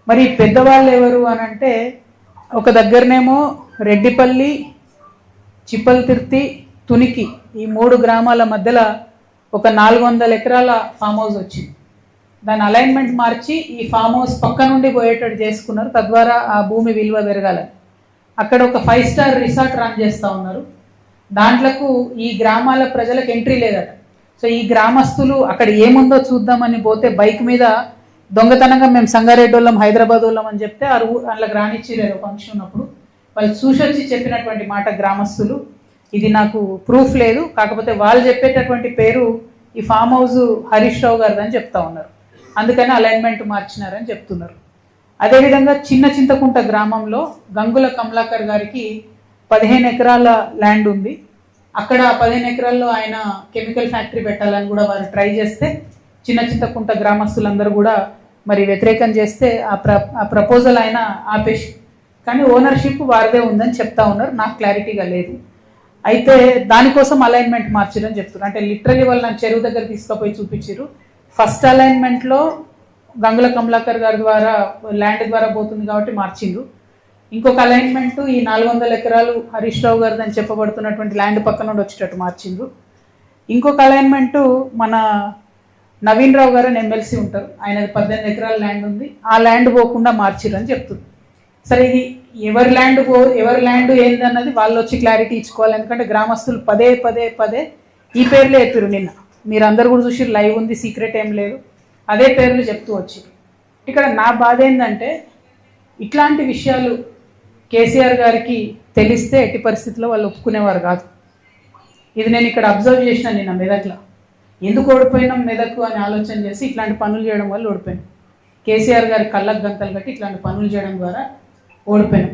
మరి పెద్దవాళ్ళు ఎవరు అని అంటే ఒక దగ్గరనేమో రెడ్డిపల్లి, చిప్పల్తిర్తి, తునికి ఈ 3 గ్రామాల మధ్యలో ఒక 400 ఎకరాల ఫామ్ హౌస్ వచ్చింది. దాని అలైన్మెంట్ మార్చి ఈ ఫామ్ హౌస్ పక్క నుండి పోయేటట్టు చేసుకున్నారు. తద్వారా ఆ భూమి విలువ పెరగాలని అక్కడ ఒక 5 స్టార్ రిసార్ట్ రన్ చేస్తూ ఉన్నారు. దాంట్లకు ఈ గ్రామాల ప్రజలకు ఎంట్రీ లేదట. సో ఈ గ్రామస్తులు అక్కడ ఏముందో చూద్దామని పోతే బైక్ మీద దొంగతనంగా మేము సంగారెడ్డి వాళ్ళం, హైదరాబాద్ వాళ్ళం అని చెప్తే అందులోకి రానిచ్చిరేరు ఫంక్షన్ ఉన్నప్పుడు. వాళ్ళు చూసొచ్చి చెప్పినటువంటి మాట గ్రామస్తులు, ఇది నాకు ప్రూఫ్ లేదు, కాకపోతే వాళ్ళు చెప్పేటటువంటి పేరు ఈ ఫామ్ హౌస్ హరీష్ రావు గారిది అని చెప్తా ఉన్నారు. అందుకని అలైన్మెంట్ మార్చినారని చెప్తున్నారు. అదేవిధంగా చిన్న చింతకుంట గ్రామంలో గంగుల కమలాకర్ గారికి 15 ఎకరాల ల్యాండ్ ఉంది. అక్కడ 15 ఎకరాల్లో ఆయన కెమికల్ ఫ్యాక్టరీ పెట్టాలని కూడా వారు ట్రై చేస్తే చిన్న చింతకుంట గ్రామస్తులందరూ కూడా మరి వ్యతిరేకం చేస్తే ఆ ప్రపోజల్ ఆయన ఆపేసి, కానీ ఓనర్షిప్ వారిదే ఉందని చెప్తా ఉన్నారు. నాకు క్లారిటీగా లేదు. అయితే దానికోసం అలైన్మెంట్ మార్చిరని చెప్తున్నారు. అంటే లిటరలీ వాళ్ళు నన్ను చెరువు దగ్గర తీసుకుపోయి చూపించారు. ఫస్ట్ అలైన్మెంట్లో గంగుల కమలాకర్ గారి ద్వారా ల్యాండ్ ద్వారా పోతుంది కాబట్టి మార్చిండ్రు. ఇంకొక అలైన్మెంట్ ఈ 400 ఎకరాలు హరీష్ రావు గారిది అని చెప్పబడుతున్నటువంటి ల్యాండ్ పక్క నుండి వచ్చేటట్టు మార్చిండ్రు. ఇంకొక అలైన్మెంటు మన నవీన్ రావు గారు అని ఎమ్మెల్సీ ఉంటారు, ఆయనది 18 ఎకరాల ల్యాండ్ ఉంది, ఆ ల్యాండ్ పోకుండా మార్చిర్రు అని చెప్తుంది. సరే ఇది ఎవరి ల్యాండ్ ఏందన్నది వాళ్ళు వచ్చి క్లారిటీ ఇచ్చుకోవాలి. ఎందుకంటే గ్రామస్తులు పదే ఈ పేర్లే చెప్పారు. నిన్న మీరు అందరు కూడా చూసి లైవ్ ఉంది, సీక్రెట్ ఏం లేదు, అదే పేర్లు చెప్తూ వచ్చారు. ఇక్కడ నా బాధ ఏంటంటే ఇట్లాంటి విషయాలు కేసీఆర్ గారికి తెలిస్తే ఎట్టి పరిస్థితుల్లో వాళ్ళు ఒప్పుకునేవారు కాదు. ఇది నేను ఇక్కడ అబ్జర్వ్ చేసిన నిన్న మెదక్లో. ఎందుకు ఓడిపోయినాం మెదక్ అని ఆలోచన చేసి ఇట్లాంటి పనులు చేయడం వల్ల ఓడిపోయాం. కేసీఆర్ గారి కళ్ళకు గంతలు కట్టి ఇట్లాంటి పనులు చేయడం ద్వారా ఓడిపోయాం.